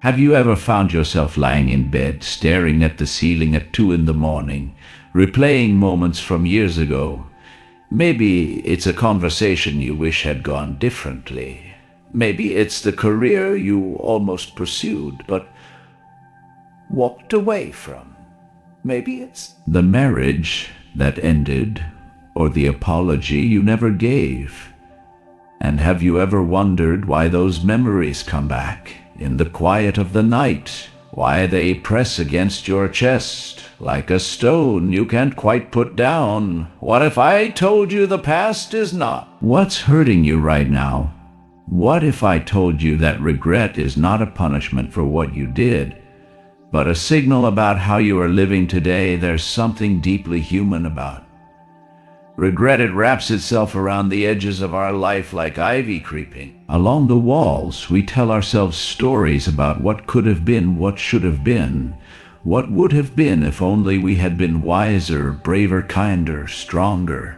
Have you ever found yourself lying in bed, staring at the ceiling at 2 in the morning, replaying moments from years ago? Maybe it's a conversation you wish had gone differently. Maybe it's the career you almost pursued, but walked away from. Maybe it's the marriage that ended, or the apology you never gave. And have you ever wondered why those memories come back in the quiet of the night? Why they press against your chest like a stone you can't quite put down? What if I told you the past is not what's hurting you right now? What if I told you that regret is not a punishment for what you did, but a signal about how you are living today? There's something deeply human about regret. It wraps itself around the edges of our life like ivy creeping along the walls. We tell ourselves stories about what could have been, what should have been, what would have been if only we had been wiser, braver, kinder, stronger.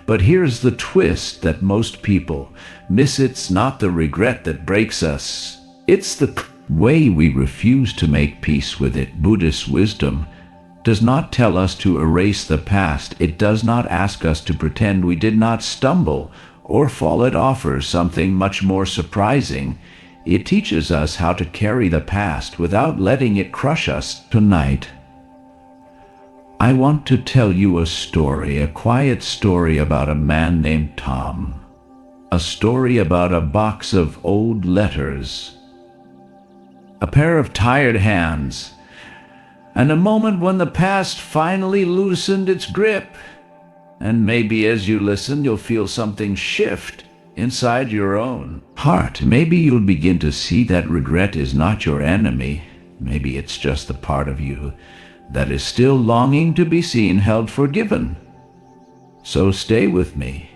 But here's the twist that most people miss. It's not the regret that breaks us. It's the way we refuse to make peace with it. Buddhist wisdom does not tell us to erase the past. It does not ask us to pretend we did not stumble or fall. It offers something much more surprising. It teaches us how to carry the past without letting it crush us. Tonight, I want to tell you a story, a quiet story about a man named Tom. A story about a box of old letters, a pair of tired hands, and a moment when the past finally loosened its grip. And maybe as you listen, you'll feel something shift inside your own heart. Maybe you'll begin to see that regret is not your enemy. Maybe it's just the part of you that is still longing to be seen, held, forgiven. So stay with me,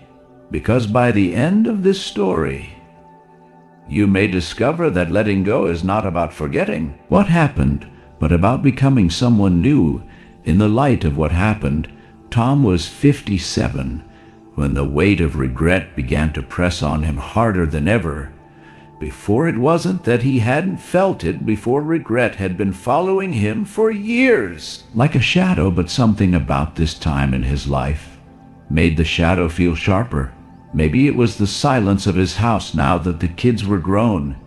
because by the end of this story, you may discover that letting go is not about forgetting what happened, but about becoming someone new. In the light of what happened, Tom was 57 when the weight of regret began to press on him harder than ever. Before, it wasn't that he hadn't felt it. Before, regret had been following him for years, like a shadow. But something about this time in his life made the shadow feel sharper. Maybe it was the silence of his house now that the kids were grown.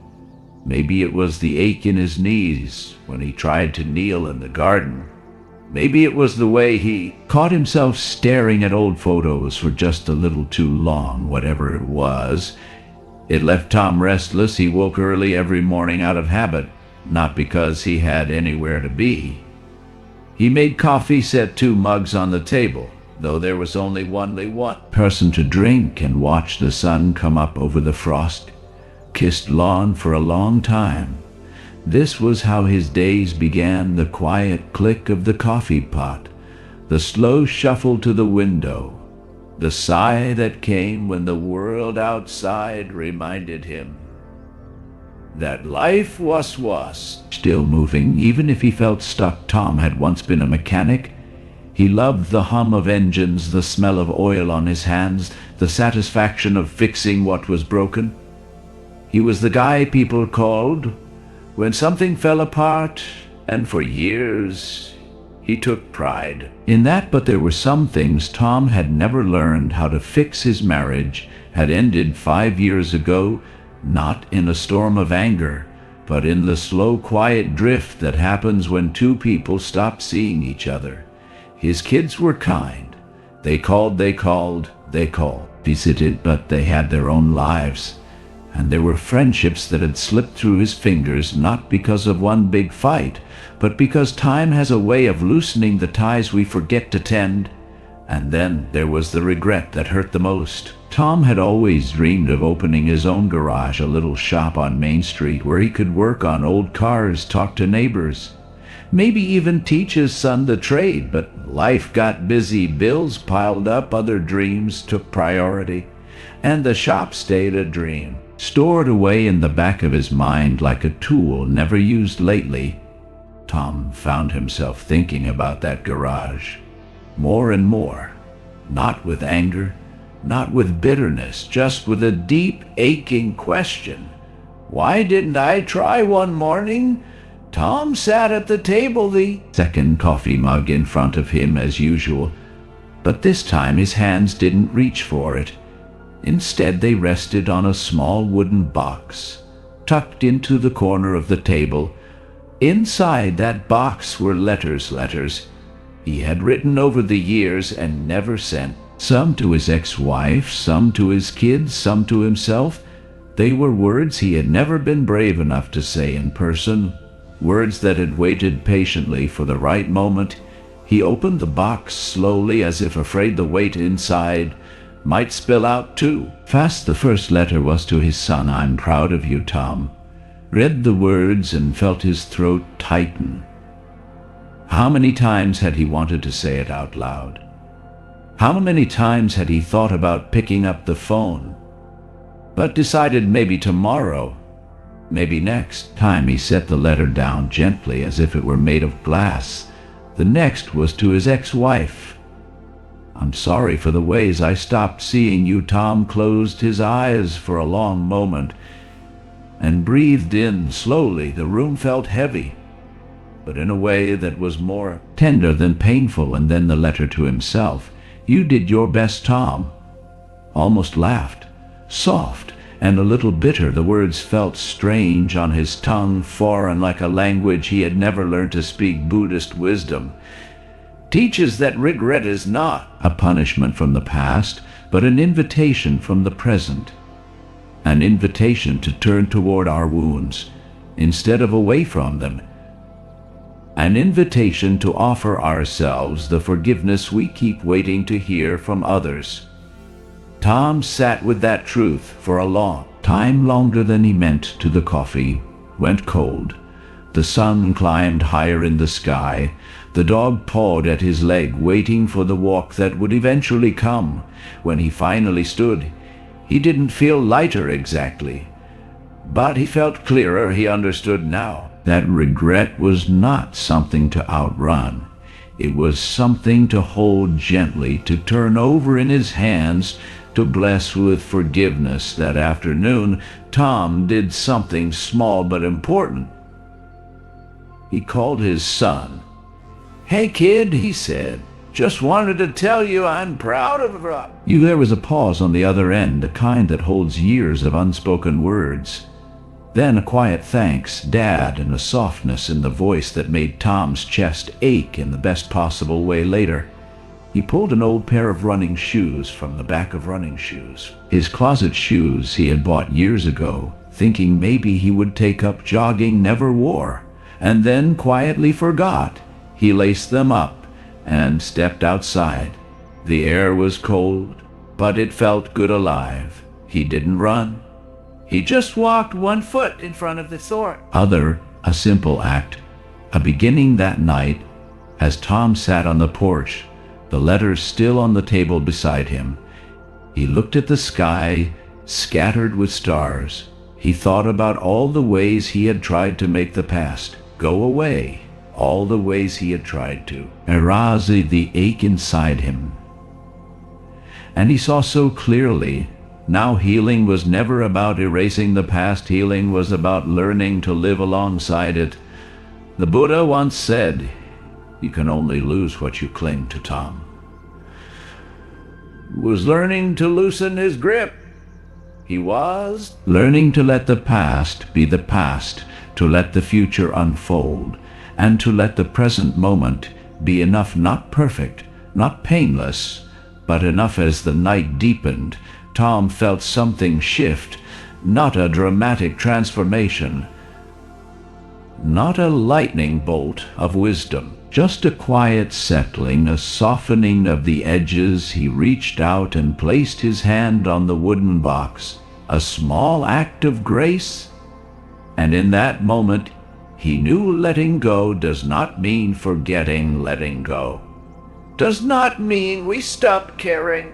Maybe it was the ache in his knees when he tried to kneel in the garden. Maybe it was the way he caught himself staring at old photos for just a little too long. Whatever it was, it left Tom restless. He woke early every morning out of habit, not because he had anywhere to be. He made coffee, set 2 mugs on the table, though there was only one person to drink, and watched the sun come up over the frost-kissed lawn for a long time. This was how his days began: the quiet click of the coffee pot, the slow shuffle to the window, the sigh that came when the world outside reminded him that life was still moving, even if he felt stuck. Tom had once been a mechanic. He loved the hum of engines, the smell of oil on his hands, the satisfaction of fixing what was broken. He was the guy people called when something fell apart, and for years he took pride in that. But there were some things Tom had never learned how to fix. His marriage had ended 5 years ago, not in a storm of anger, but in the slow, quiet drift that happens when 2 people stop seeing each other. His kids were kind. They called, visited, but they had their own lives. And there were friendships that had slipped through his fingers, not because of one big fight, but because time has a way of loosening the ties we forget to tend. And then there was the regret that hurt the most. Tom had always dreamed of opening his own garage, a little shop on Main Street where he could work on old cars, talk to neighbors, maybe even teach his son the trade. But life got busy, bills piled up, other dreams took priority, and the shop stayed a dream, stored away in the back of his mind like a tool never used. Lately, Tom found himself thinking about that garage more and more, not with anger, not with bitterness, just with a deep, aching question. Why didn't I try one morning? Tom sat at the table, the second coffee mug in front of him as usual, but this time his hands didn't reach for it. Instead, they rested on a small wooden box, tucked into the corner of the table. Inside that box were letters he had written over the years and never sent. Some to his ex-wife, some to his kids, some to himself. They were words he had never been brave enough to say in person, words that had waited patiently for the right moment. He opened the box slowly, as if afraid the weight inside might spill out too fast. The first letter was to his son. "I'm proud of you, Tom." Read the words and felt his throat tighten. How many times had he wanted to say it out loud? How many times had he thought about picking up the phone, but decided maybe tomorrow, maybe next time? He set the letter down gently, as if it were made of glass. The next was to his ex-wife. "I'm sorry for the ways I stopped seeing you." Tom closed his eyes for a long moment and breathed in slowly. The room felt heavy, but in a way that was more tender than painful. And then the letter to himself. "You did your best, Tom." Almost laughed, soft and a little bitter. The words felt strange on his tongue, foreign, like a language he had never learned to speak. Buddhist wisdom teaches that regret is not a punishment from the past, but an invitation from the present. An invitation to turn toward our wounds instead of away from them. An invitation to offer ourselves the forgiveness we keep waiting to hear from others. Tom sat with that truth for a long time, longer than he meant to. The coffee went cold. The sun climbed higher in the sky. The dog pawed at his leg, waiting for the walk that would eventually come. When he finally stood, he didn't feel lighter exactly, but he felt clearer. He understood now that regret was not something to outrun. It was something to hold gently, to turn over in his hands, to bless with forgiveness. That afternoon, Tom did something small but important. He called his son. "Hey kid," he said, "just wanted to tell you I'm proud of you." There was a pause on the other end, the kind that holds years of unspoken words. Then a quiet "Thanks, Dad," and a softness in the voice that made Tom's chest ache in the best possible way. Later, he pulled an old pair of running shoes from the back of running shoes. His closet shoes he had bought years ago, thinking maybe he would take up jogging, never wore, and then quietly forgot. He laced them up and stepped outside. The air was cold, but it felt good, alive. He didn't run. He just walked one foot in front of the other, a simple act, a beginning. That night, as Tom sat on the porch, the letters still on the table beside him, he looked at the sky, scattered with stars. He thought about all the ways he had tried to make the past go away, all the ways he had tried to erase the ache inside him. And he saw so clearly, now healing was never about erasing the past. Healing was about learning to live alongside it. The Buddha once said, "You can only lose what you cling to." Tom was learning to loosen his grip. He was learning to let the past be the past, to let the future unfold, and to let the present moment be enough, not perfect, not painless, but enough. As the night deepened, Tom felt something shift, not a dramatic transformation, not a lightning bolt of wisdom, just a quiet settling, a softening of the edges. He reached out and placed his hand on the wooden box, a small act of grace. And in that moment, he knew letting go does not mean forgetting. Letting go does not mean we stop caring.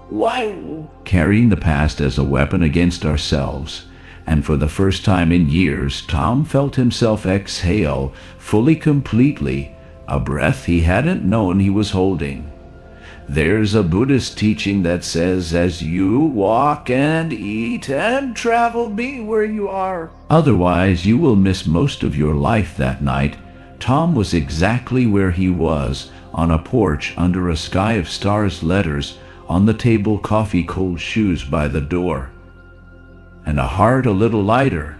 Why carrying the past as a weapon against ourselves? And for the first time in years, Tom felt himself exhale fully, completely, a breath he hadn't known he was holding. There's a Buddhist teaching that says, as you walk and eat and travel, be where you are. Otherwise, you will miss most of your life that night. Tom was exactly where he was, on a porch under a sky of stars, letters on the table, coffee, cold shoes by the door, and a heart a little lighter,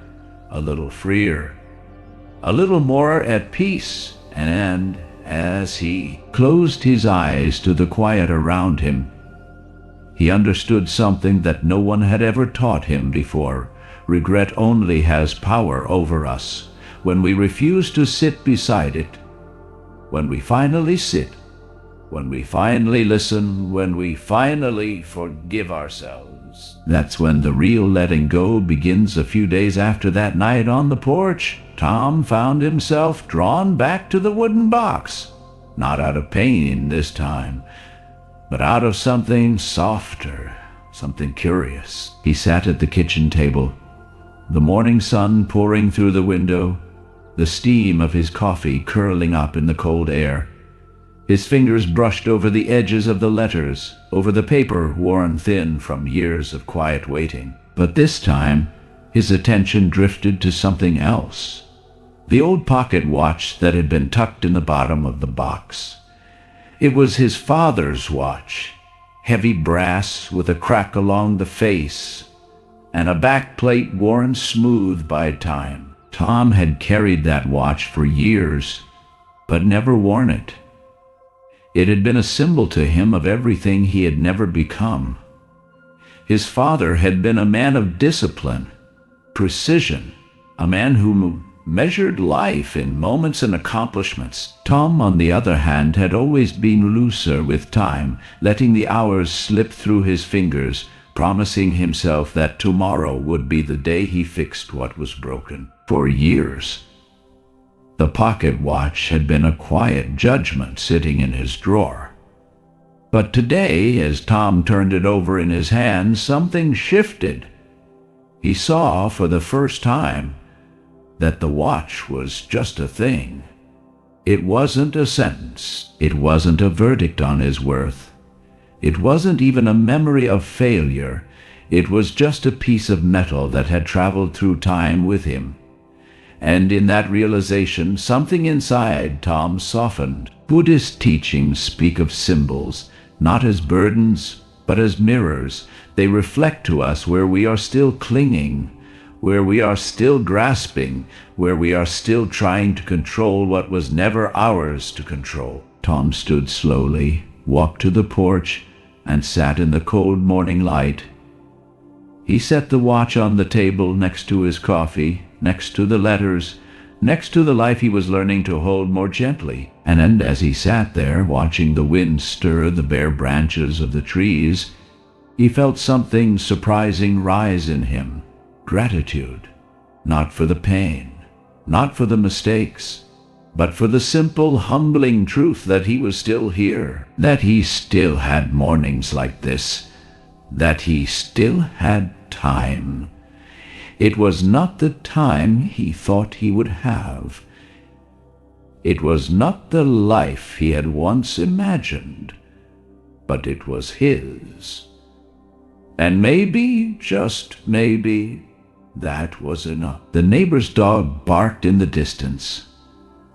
a little freer, a little more at peace. And as he closed his eyes to the quiet around him, he understood something that no one had ever taught him before. Regret only has power over us when we refuse to sit beside it. When we finally sit, when we finally listen, when we finally forgive ourselves, that's when the real letting go begins. A few days after that night on the porch, Tom found himself drawn back to the wooden box, not out of pain this time, but out of something softer, something curious. He sat at the kitchen table, the morning sun pouring through the window, the steam of his coffee curling up in the cold air. His fingers brushed over the edges of the letters, over the paper worn thin from years of quiet waiting. But this time, his attention drifted to something else. The old pocket watch that had been tucked in the bottom of the box. It was his father's watch, heavy brass with a crack along the face, and a backplate worn smooth by time. Tom had carried that watch for years, but never worn it. It had been a symbol to him of everything he had never become. His father had been a man of discipline, precision, a man who measured life in moments and accomplishments. Tom, on the other hand, had always been looser with time, letting the hours slip through his fingers, promising himself that tomorrow would be the day he fixed what was broken. For years, the pocket watch had been a quiet judgment sitting in his drawer. But today, as Tom turned it over in his hand, something shifted. He saw for the first time that the watch was just a thing. It wasn't a sentence. It wasn't a verdict on his worth. It wasn't even a memory of failure. It was just a piece of metal that had traveled through time with him. And in that realization, something inside Tom softened. Buddhist teachings speak of symbols, not as burdens, but as mirrors. They reflect to us where we are still clinging, where we are still grasping, where we are still trying to control what was never ours to control. Tom stood slowly, walked to the porch, and sat in the cold morning light. He set the watch on the table next to his coffee, next to the letters, next to the life he was learning to hold more gently. And as he sat there, watching the wind stir the bare branches of the trees, he felt something surprising rise in him. Gratitude, not for the pain, not for the mistakes, but for the simple, humbling truth that he was still here, that he still had mornings like this, that he still had time. It was not the time he thought he would have. It was not the life he had once imagined, but it was his. And maybe, just maybe, that was enough. The neighbor's dog barked in the distance.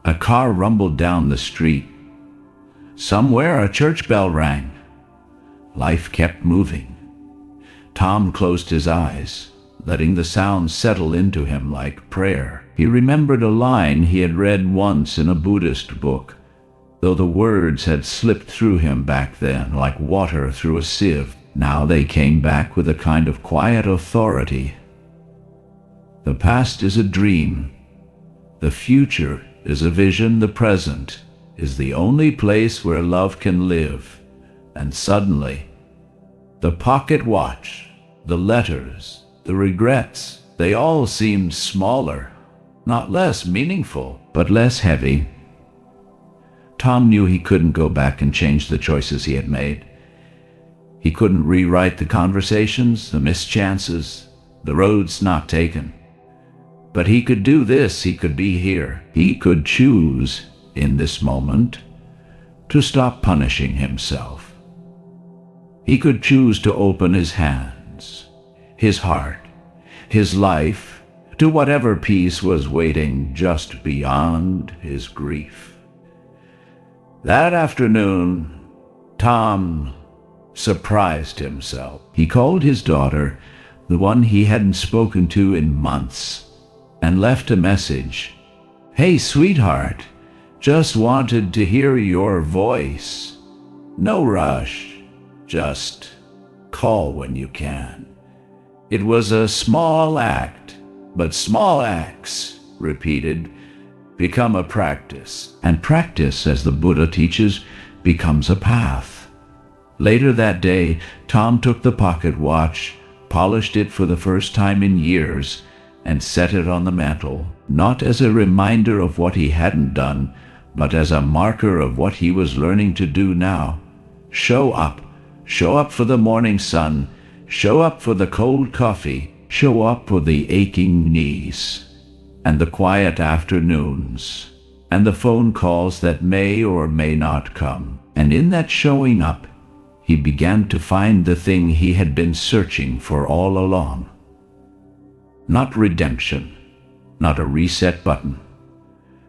A car rumbled down the street. Somewhere a church bell rang. Life kept moving. Tom closed his eyes, letting the sound settle into him like prayer. He remembered a line he had read once in a Buddhist book, though the words had slipped through him back then like water through a sieve. Now they came back with a kind of quiet authority. The past is a dream. The future is a vision. The present is the only place where love can live. And suddenly, the pocket watch, the letters, the regrets, they all seemed smaller, not less meaningful, but less heavy. Tom knew he couldn't go back and change the choices he had made. He couldn't rewrite the conversations, the mischances, the roads not taken. But he could do this. He could be here. He could choose, in this moment, to stop punishing himself, He could choose to open his hands, his heart, his life, to whatever peace was waiting just beyond his grief. That afternoon, Tom surprised himself. He called his daughter, the one he hadn't spoken to in months, and left a message. "Hey, sweetheart, just wanted to hear your voice. No rush, just call when you can." It was a small act, but small acts, repeated, become a practice. And practice, as the Buddha teaches, becomes a path. Later that day, Tom took the pocket watch, polished it for the first time in years, and set it on the mantel, not as a reminder of what he hadn't done, but as a marker of what he was learning to do now. Show up. Show up for the morning sun. Show up for the cold coffee. Show up for the aching knees, and the quiet afternoons, and the phone calls that may or may not come. And in that showing up, he began to find the thing he had been searching for all along. Not redemption, not a reset button,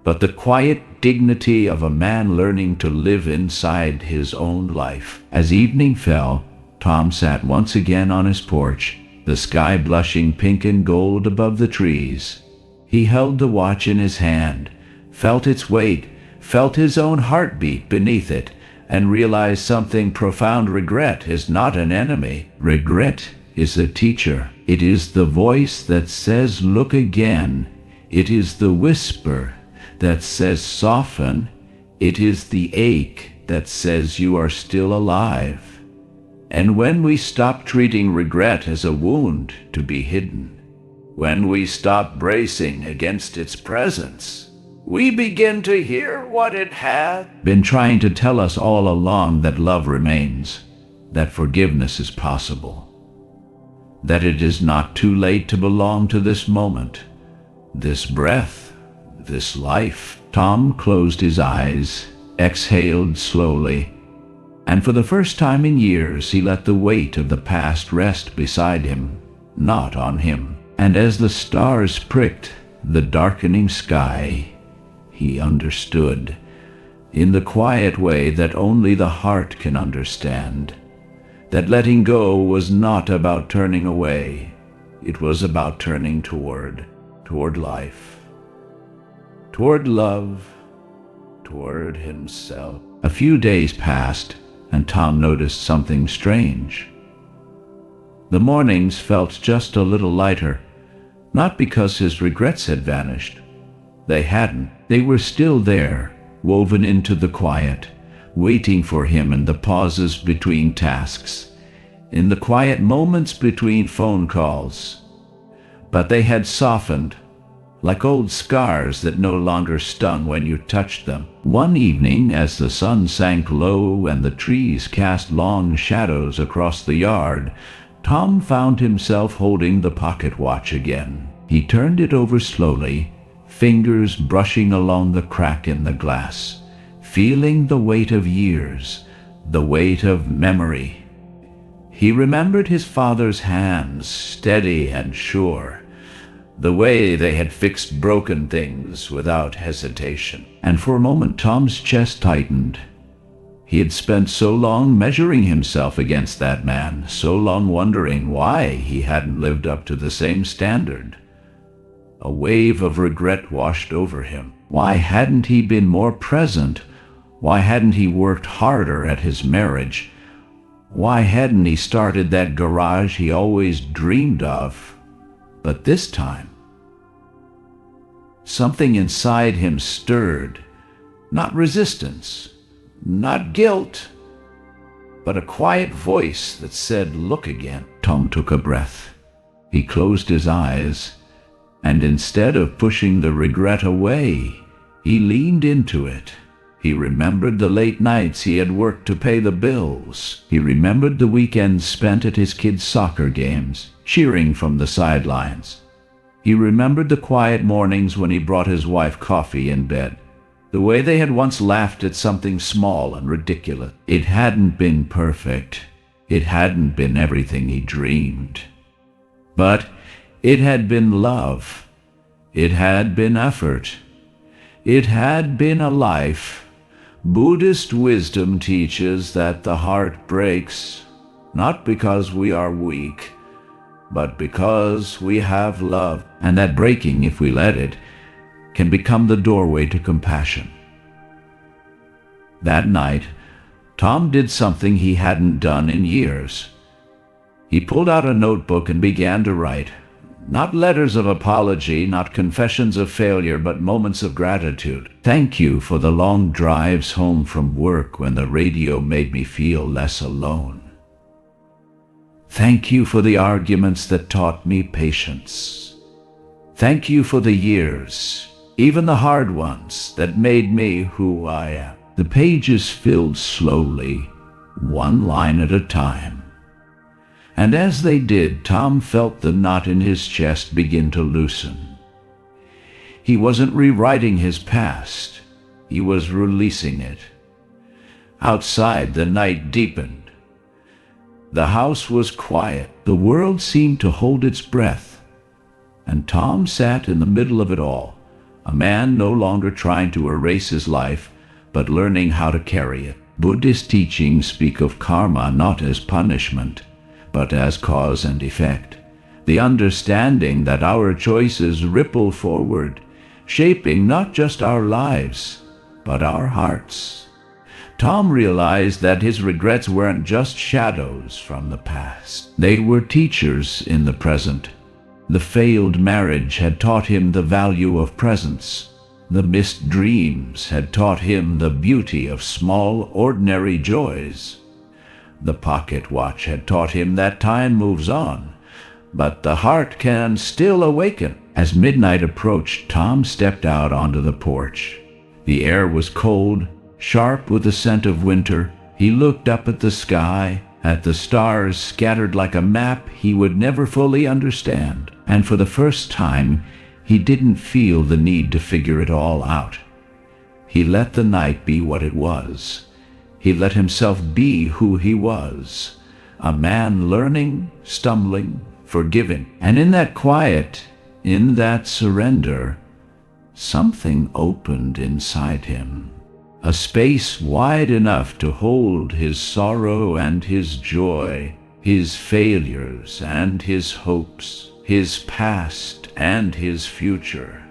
but the quiet dignity of a man learning to live inside his own life. As evening fell, Tom sat once again on his porch, the sky blushing pink and gold above the trees. He held the watch in his hand, felt its weight, felt his own heartbeat beneath it, and realized something profound. Regret is not an enemy. Regret is a teacher. It is the voice that says, "Look again." It is the whisper that says, "Soften." It is the ache that says, "You are still alive." And when we stop treating regret as a wound to be hidden, when we stop bracing against its presence, we begin to hear what it had been trying to tell us all along: that love remains, that forgiveness is possible, that it is not too late to belong to this moment, this breath, this life. Tom closed his eyes, exhaled slowly, and for the first time in years he let the weight of the past rest beside him, not on him. And as the stars pricked the darkening sky, he understood, in the quiet way that only the heart can understand, that letting go was not about turning away. It was about turning toward life, toward love, toward himself. A few days passed, and Tom noticed something strange. The mornings felt just a little lighter, not because his regrets had vanished. They hadn't. They were still there, woven into the quiet, waiting for him in the pauses between tasks, in the quiet moments between phone calls. But they had softened, like old scars that no longer stung when you touched them. One evening, as the sun sank low and the trees cast long shadows across the yard, Tom found himself holding the pocket watch again. He turned it over slowly, fingers brushing along the crack in the glass, feeling the weight of years, the weight of memory. He remembered his father's hands, steady and sure, the way they had fixed broken things without hesitation. And for a moment Tom's chest tightened. He had spent so long measuring himself against that man, so long wondering why he hadn't lived up to the same standard. A wave of regret washed over him. Why hadn't he been more present? Why hadn't he worked harder at his marriage? Why hadn't he started that garage he always dreamed of? But this time, something inside him stirred. Not resistance, not guilt, but a quiet voice that said, "Look again." Tom took a breath. He closed his eyes, and instead of pushing the regret away, he leaned into it. He remembered the late nights he had worked to pay the bills. He remembered the weekends spent at his kids' soccer games, cheering from the sidelines. He remembered the quiet mornings when he brought his wife coffee in bed, the way they had once laughed at something small and ridiculous. It hadn't been perfect. It hadn't been everything he dreamed. But it had been love. It had been effort. It had been a life. Buddhist wisdom teaches that the heart breaks, not because we are weak, but because we have love, and that breaking, if we let it, can become the doorway to compassion. That night, Tom did something he hadn't done in years. He pulled out a notebook and began to write. Not letters of apology, not confessions of failure, but moments of gratitude. Thank you for the long drives home from work when the radio made me feel less alone. Thank you for the arguments that taught me patience. Thank you for the years, even the hard ones, that made me who I am. The pages filled slowly, one line at a time. And as they did, Tom felt the knot in his chest begin to loosen. He wasn't rewriting his past. He was releasing it. Outside, the night deepened. The house was quiet. The world seemed to hold its breath. And Tom sat in the middle of it all, a man no longer trying to erase his life, but learning how to carry it. Buddhist teachings speak of karma not as punishment, but as cause and effect. The understanding that our choices ripple forward, shaping not just our lives, but our hearts. Tom realized that his regrets weren't just shadows from the past. They were teachers in the present. The failed marriage had taught him the value of presence. The missed dreams had taught him the beauty of small, ordinary joys. The pocket watch had taught him that time moves on, but the heart can still awaken. As midnight approached, Tom stepped out onto the porch. The air was cold, sharp with the scent of winter. He looked up at the sky, at the stars scattered like a map he would never fully understand. And for the first time, he didn't feel the need to figure it all out. He let the night be what it was. He let himself be who he was, a man learning, stumbling, forgiving. And in that quiet, in that surrender, something opened inside him. A space wide enough to hold his sorrow and his joy, his failures and his hopes, his past and his future.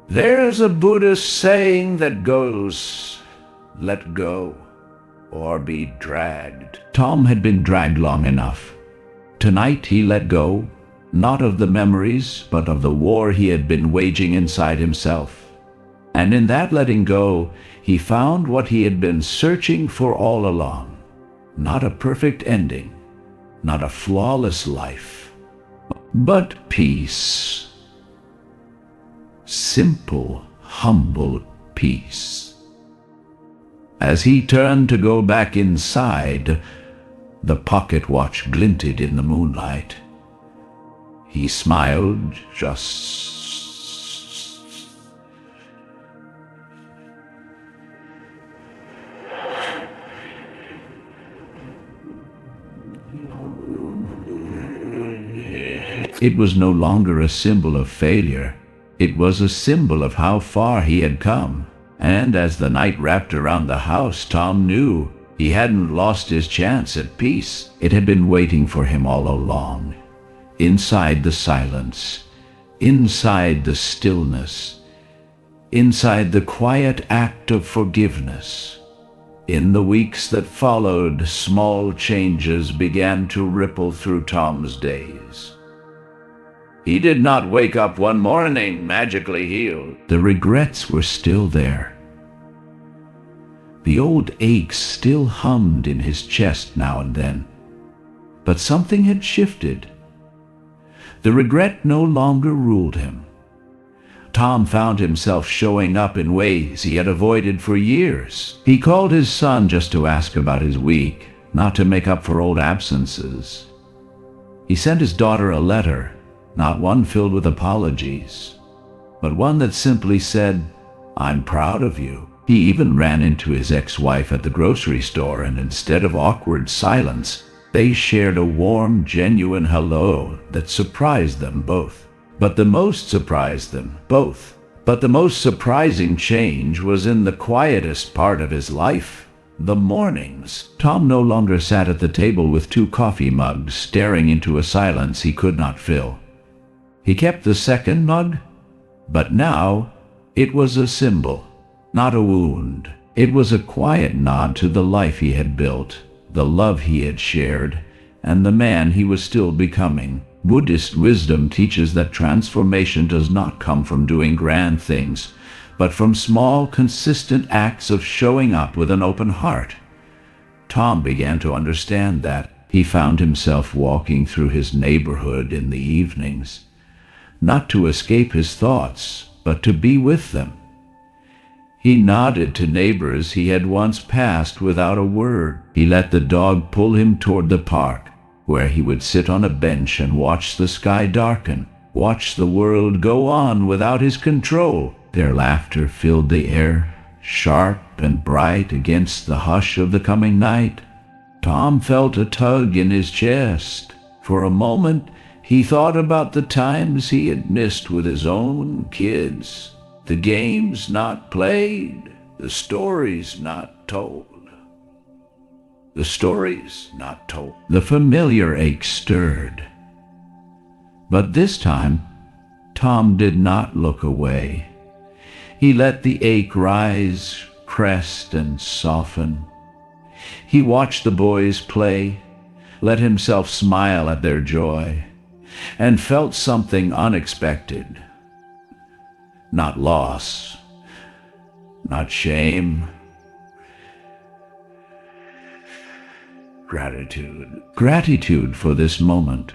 There's a Buddhist saying that goes, let go or be dragged. Tom had been dragged long enough. Tonight he let go, not of the memories, but of the war he had been waging inside himself. And in that letting go, he found what he had been searching for all along. Not a perfect ending, not a flawless life, but peace. Simple, humble peace. As he turned to go back inside, the pocket watch glinted in the moonlight. He smiled, just It was no longer a symbol of failure. It was a symbol of how far he had come. And as the night wrapped around the house, Tom knew he hadn't lost his chance at peace. It had been waiting for him all along. Inside the silence, inside the stillness, inside the quiet act of forgiveness. In the weeks that followed, small changes began to ripple through Tom's days. He did not wake up one morning magically healed. The regrets were still there. The old aches still hummed in his chest now and then. But something had shifted. The regret no longer ruled him. Tom found himself showing up in ways he had avoided for years. He called his son just to ask about his week, not to make up for old absences. He sent his daughter a letter, not one filled with apologies, but one that simply said, "I'm proud of you." He even ran into his ex-wife at the grocery store, and instead of awkward silence, they shared a warm, genuine hello that surprised them both. But the most surprising change was in the quietest part of his life, the mornings. Tom no longer sat at the table with 2 coffee mugs, staring into a silence he could not fill. He kept the second mug, but now it was a symbol, not a wound. It was a quiet nod to the life he had built, the love he had shared, and the man he was still becoming. Buddhist wisdom teaches that transformation does not come from doing grand things, but from small, consistent acts of showing up with an open heart. Tom began to understand that. He found himself walking through his neighborhood in the evenings, not to escape his thoughts, but to be with them. He nodded to neighbors he had once passed without a word. He let the dog pull him toward the park, where he would sit on a bench and watch the sky darken, watch the world go on without his control. Their laughter filled the air, sharp and bright against the hush of the coming night. Tom felt a tug in his chest. For a moment, he thought about the times he had missed with his own kids. The games not played, the stories not told. The familiar ache stirred. But this time, Tom did not look away. He let the ache rise, crest, and soften. He watched the boys play, let himself smile at their joy, and felt something unexpected. Not loss, not shame. Gratitude. Gratitude for this moment,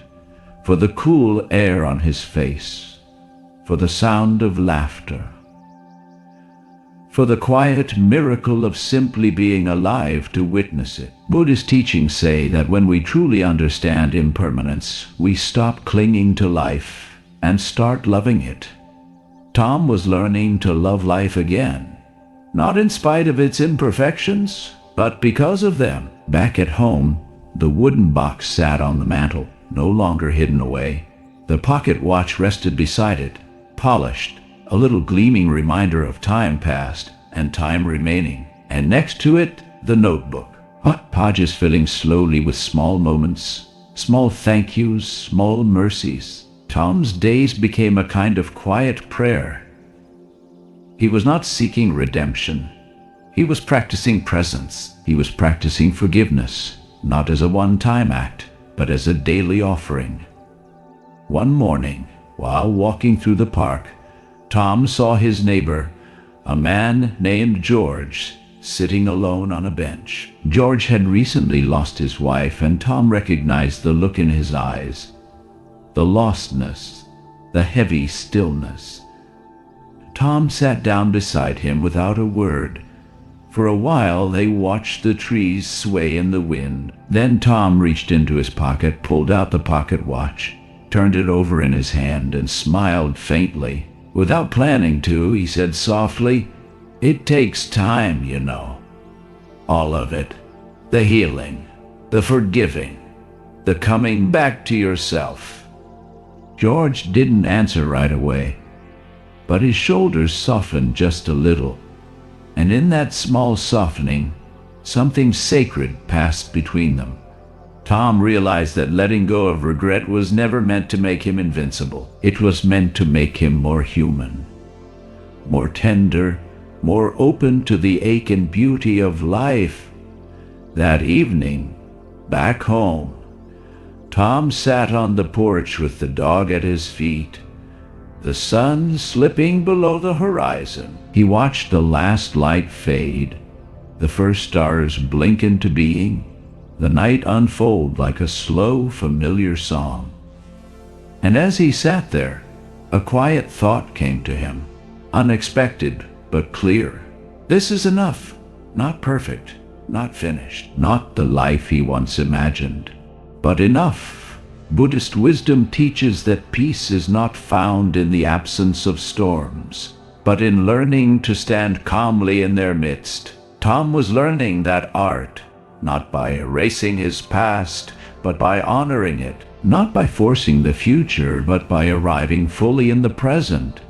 for the cool air on his face, for the sound of laughter, for the quiet miracle of simply being alive to witness it. Buddhist teachings say that when we truly understand impermanence, we stop clinging to life and start loving it. Tom was learning to love life again, not in spite of its imperfections, but because of them. Back at home, the wooden box sat on the mantel, no longer hidden away. The pocket watch rested beside it, polished, a little gleaming reminder of time past and time remaining. And next to it, the notebook, hot pages filling slowly with small moments, small thank yous, small mercies. Tom's days became a kind of quiet prayer. He was not seeking redemption. He was practicing presence. He was practicing forgiveness, not as a one-time act, but as a daily offering. One morning, while walking through the park, Tom saw his neighbor, a man named George, sitting alone on a bench. George had recently lost his wife, and Tom recognized the look in his eyes, the lostness, the heavy stillness. Tom sat down beside him without a word. For a while they watched the trees sway in the wind. Then Tom reached into his pocket, pulled out the pocket watch, turned it over in his hand, and smiled faintly. Without planning to, he said softly, "It takes time, you know. All of it. The healing, the forgiving, the coming back to yourself." George didn't answer right away, but his shoulders softened just a little. And in that small softening, something sacred passed between them. Tom realized that letting go of regret was never meant to make him invincible. It was meant to make him more human, more tender, more open to the ache and beauty of life. That evening, back home, Tom sat on the porch with the dog at his feet, the sun slipping below the horizon. He watched the last light fade, the first stars blink into being, the night unfold like a slow, familiar song. And as he sat there, a quiet thought came to him, unexpected but clear. This is enough, not perfect, not finished, not the life he once imagined, but enough. Buddhist wisdom teaches that peace is not found in the absence of storms, but in learning to stand calmly in their midst. Tom was learning that art, not by erasing his past, but by honoring it, not by forcing the future, but by arriving fully in the present.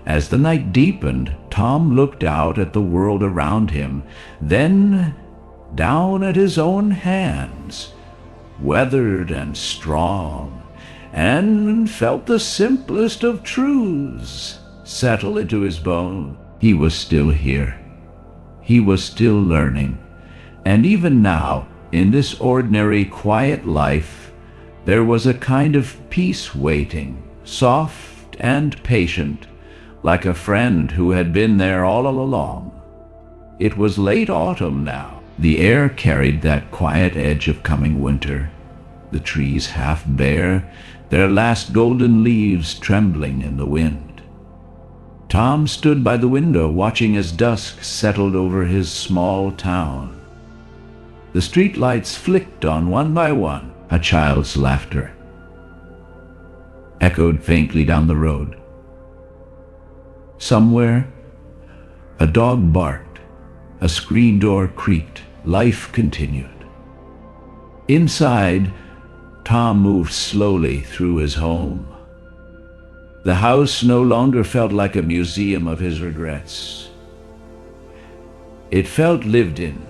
As the night deepened, Tom looked out at the world around him, then down at his own hands, weathered and strong, and felt the simplest of truths settle into his bone. He was still here. He was still learning. And even now, in this ordinary, quiet life, there was a kind of peace waiting, soft and patient, like a friend who had been there all along. It was late autumn now. The air carried that quiet edge of coming winter, the trees half bare, their last golden leaves trembling in the wind. Tom stood by the window watching as dusk settled over his small town. The street lights flicked on one by one. A child's laughter echoed faintly down the road. Somewhere, a dog barked, a screen door creaked. Life continued. Inside, Tom moved slowly through his home. The house no longer felt like a museum of his regrets. It felt lived in.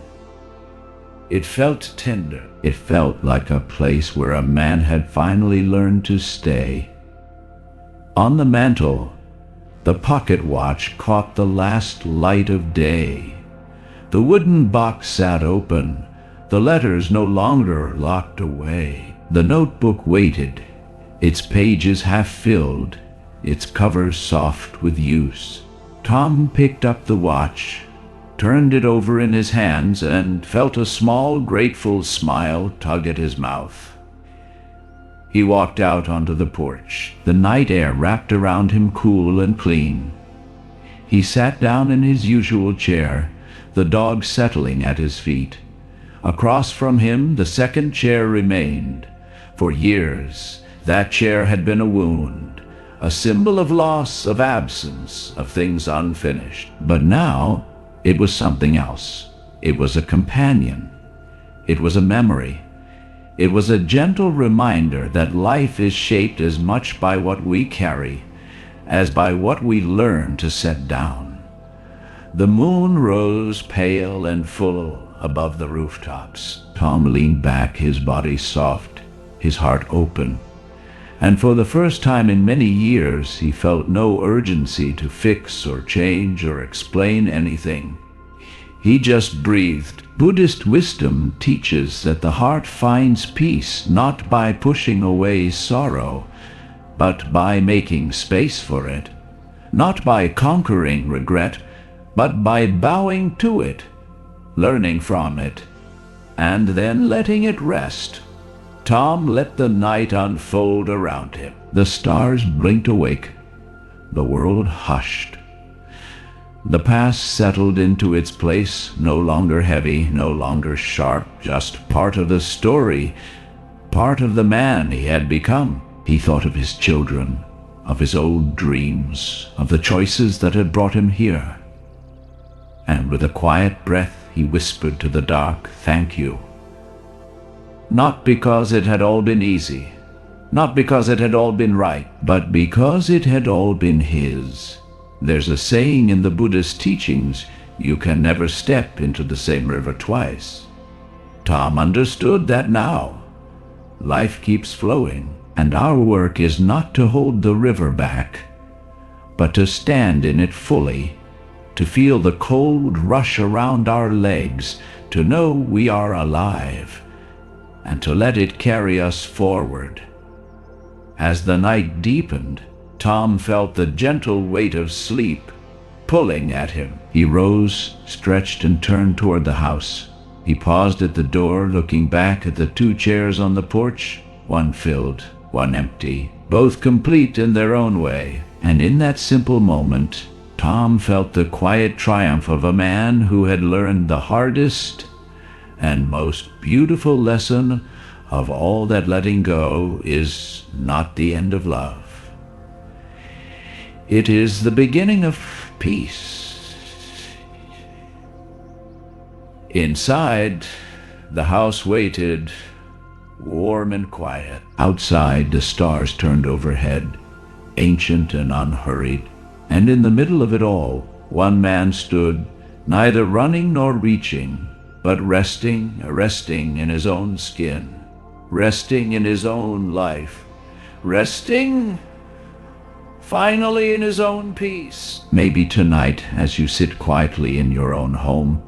It felt tender. It felt like a place where a man had finally learned to stay. On the mantel, the pocket watch caught the last light of day. The wooden box sat open, the letters no longer locked away. The notebook waited, its pages half filled, its cover soft with use. Tom picked up the watch, turned it over in his hands, and felt a small, grateful smile tug at his mouth. He walked out onto the porch, the night air wrapped around him cool and clean. He sat down in his usual chair, the dog settling at his feet. Across from him, the second chair remained. For years, that chair had been a wound, a symbol of loss, of absence, of things unfinished. But now, it was something else. It was a companion. It was a memory. It was a gentle reminder that life is shaped as much by what we carry as by what we learn to set down. The moon rose pale and full above the rooftops. Tom leaned back, his body soft, his heart open. And for the first time in many years, he felt no urgency to fix or change or explain anything. He just breathed. Buddhist wisdom teaches that the heart finds peace not by pushing away sorrow, but by making space for it. Not by conquering regret, but by bowing to it, learning from it, and then letting it rest. Tom let the night unfold around him. The stars blinked awake. The world hushed. The past settled into its place, no longer heavy, no longer sharp, just part of the story, part of the man he had become. He thought of his children, of his old dreams, of the choices that had brought him here. And with a quiet breath, he whispered to the dark, "Thank you." Not because it had all been easy, not because it had all been right, but because it had all been his. There's a saying in the Buddhist teachings, you can never step into the same river twice. Tom understood that now. Life keeps flowing, and our work is not to hold the river back, but to stand in it fully, to feel the cold rush around our legs, to know we are alive, and to let it carry us forward. As the night deepened, Tom felt the gentle weight of sleep pulling at him. He rose, stretched, and turned toward the house. He paused at the door, looking back at the two chairs on the porch, one filled, one empty, both complete in their own way. And in that simple moment, Tom felt the quiet triumph of a man who had learned the hardest and most beautiful lesson of all, that letting go is not the end of love. It is the beginning of peace. Inside, the house waited, warm and quiet. Outside, the stars turned overhead, ancient and unhurried. And in the middle of it all, one man stood, neither running nor reaching, but resting in his own skin, resting in his own life, resting finally in his own peace. Maybe tonight, as you sit quietly in your own home,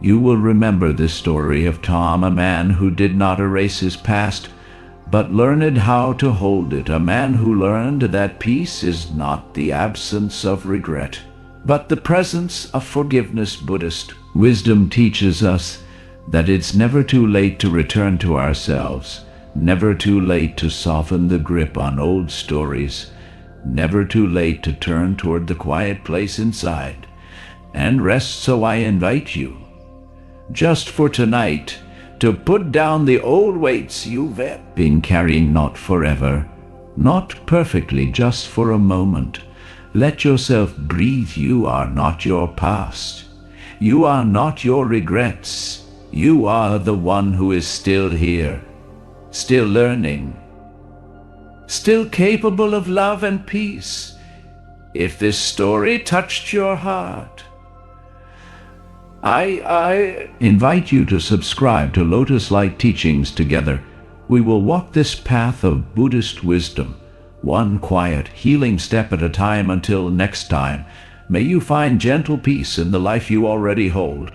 you will remember this story of Tom, a man who did not erase his past, but learned how to hold it, a man who learned that peace is not the absence of regret, but the presence of forgiveness. Buddhist wisdom teaches us that it's never too late to return to ourselves, never too late to soften the grip on old stories, never too late to turn toward the quiet place inside and rest. So I invite you, just for tonight, to put down the old weights you've been carrying, not forever, not perfectly, just for a moment. Let yourself breathe. You are not your past. You are not your regrets. You are the one who is still here, still learning, still capable of love and peace. If this story touched your heart, I invite you to subscribe to Lotus Light Teachings. Together, we will walk this path of Buddhist wisdom, one quiet, healing step at a time. Until next time, may you find gentle peace in the life you already hold.